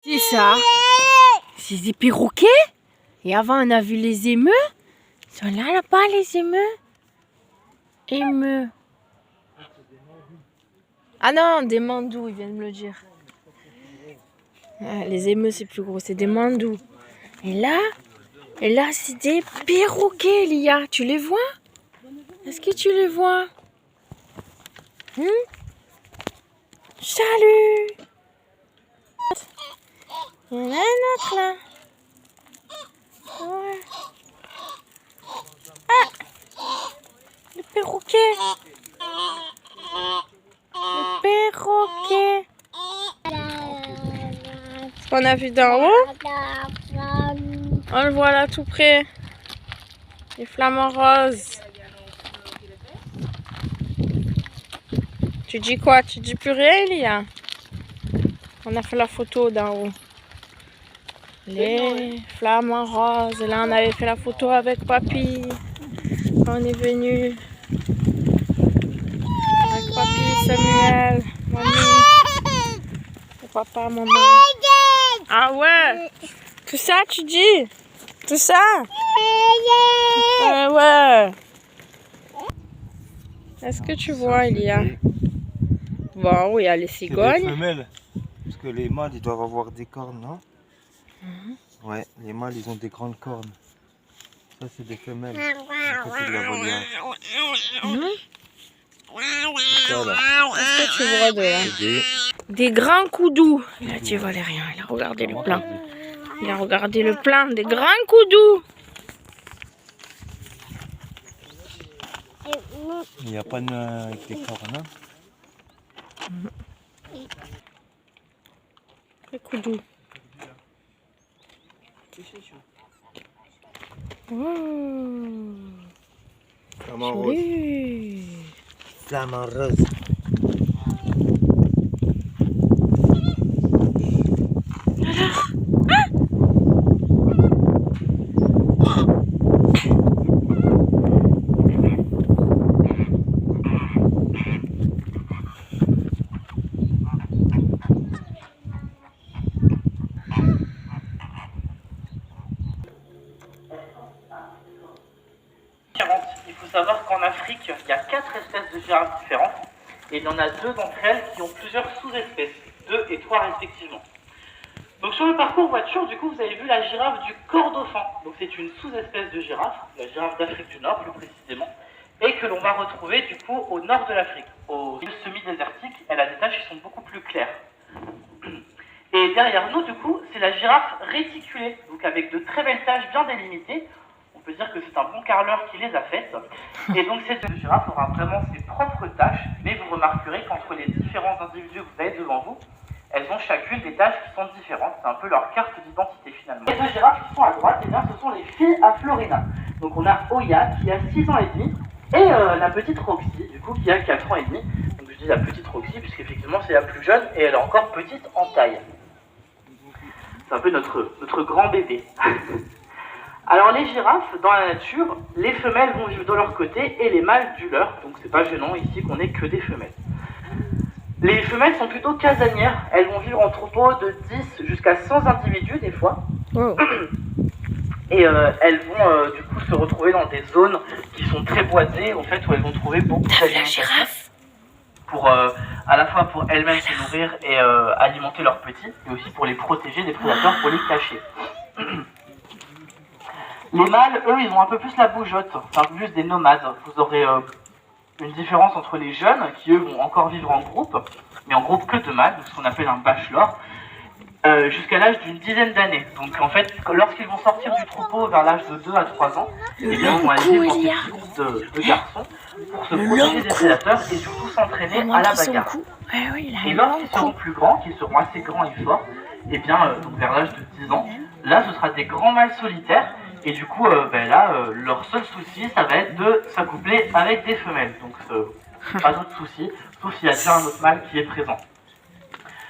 C'est ça. C'est des perroquets. Et avant, on a vu les émeus. Ils sont là-bas, les émeus. Émeus. Ah non, des mandous, ils viennent de me le dire. Ah, les émeus, c'est plus gros, c'est des mandous. Et là, c'est des perroquets, Lia. Tu les vois? Est-ce que tu les vois? Salut! Il y en a un autre là. Ouais. Ah! Le perroquet! Le perroquet! Ce qu'on a vu d'en haut, on le voit là tout près. Les flamants roses. Tu dis quoi? Tu dis plus rien, Elia? On a fait la photo d'en haut. Les flamants roses. Là, on avait fait la photo avec papy. On est venu avec papy, Samuel, mamie, et papa, maman. Ah ouais? Tout ça, tu dis? Tout ça? Ouais. Est-ce que tu vois, Elia? Bon, il y a les cigognes. C'est des femelles. Parce que les mâles, ils doivent avoir des cornes, non? Ouais, les mâles, ils ont des grandes cornes. Ça, c'est des femelles. Ça, c'est de la volière. Est-ce que tu vois des grands coudous? Il a dit Valérien, il a regardé le plan. Il a regardé le plan des grands coudous. Il n'y a pas de avec des cornes, hein? Les coudous. Flamant rose. Joli. Flamant rose. Il faut savoir qu'en Afrique, il y a 4 espèces de girafes différentes et il y en a 2 d'entre elles qui ont plusieurs sous-espèces, 2 et 3 respectivement. Donc sur le parcours voiture, du coup, vous avez vu la girafe du cordaufin. Donc c'est une sous-espèce de girafe, la girafe d'Afrique du Nord plus précisément, et que l'on va retrouver du coup au nord de l'Afrique. Au semi-désertique, elle a des taches qui sont beaucoup plus claires. Et derrière nous, du coup, c'est la girafe réticulée, donc avec de très belles taches bien délimitées. On peut dire que c'est un bon carreleur qui les a faites. Et donc cette girafe aura vraiment ses propres taches, mais vous remarquerez qu'entre les différents individus que vous avez devant vous, elles ont chacune des taches qui sont différentes. C'est un peu leur carte d'identité finalement. Les deux girafes qui sont à droite, eh bien, ce sont les filles à Florina. Donc on a Oya qui a 6 ans et demi, et la petite Roxy, du coup, qui a 4 ans et demi. Donc je dis la petite Roxy, puisqu'effectivement c'est la plus jeune, et elle est encore petite en taille. C'est un peu notre grand bébé. Alors les girafes, dans la nature, les femelles vont vivre de leur côté et les mâles du leur, donc c'est pas gênant ici qu'on ait que des femelles. Les femelles sont plutôt casanières, elles vont vivre en troupeau de 10 jusqu'à 100 individus des fois. Oh. Et elles vont du coup se retrouver dans des zones qui sont très boisées, en fait, où elles vont trouver beaucoup d'alimentation pour à la fois pour elles-mêmes se nourrir et alimenter leurs petits, et aussi pour les protéger des prédateurs, pour les cacher. Les mâles, eux, ils ont un peu plus la bougeotte, c'est un peu plus des nomades. Vous aurez une différence entre les jeunes, qui eux vont encore vivre en groupe, mais en groupe que de mâles, ce qu'on appelle un bachelor, jusqu'à l'âge d'une dizaine d'années. Donc en fait, lorsqu'ils vont sortir du troupeau vers l'âge de 2 à 3 ans, eh bien, ils vont aller vivre dans des petits groupes de garçons pour se protéger des prédateurs et surtout s'entraîner à la bagarre. Et lorsqu'ils seront plus grands, qu'ils seront assez grands et forts, eh bien, donc vers l'âge de 10 ans, là, ce sera des grands mâles solitaires. Et du coup, leur seul souci, ça va être de s'accoupler avec des femelles. Donc, pas d'autre souci, sauf s'il y a déjà un autre mâle qui est présent.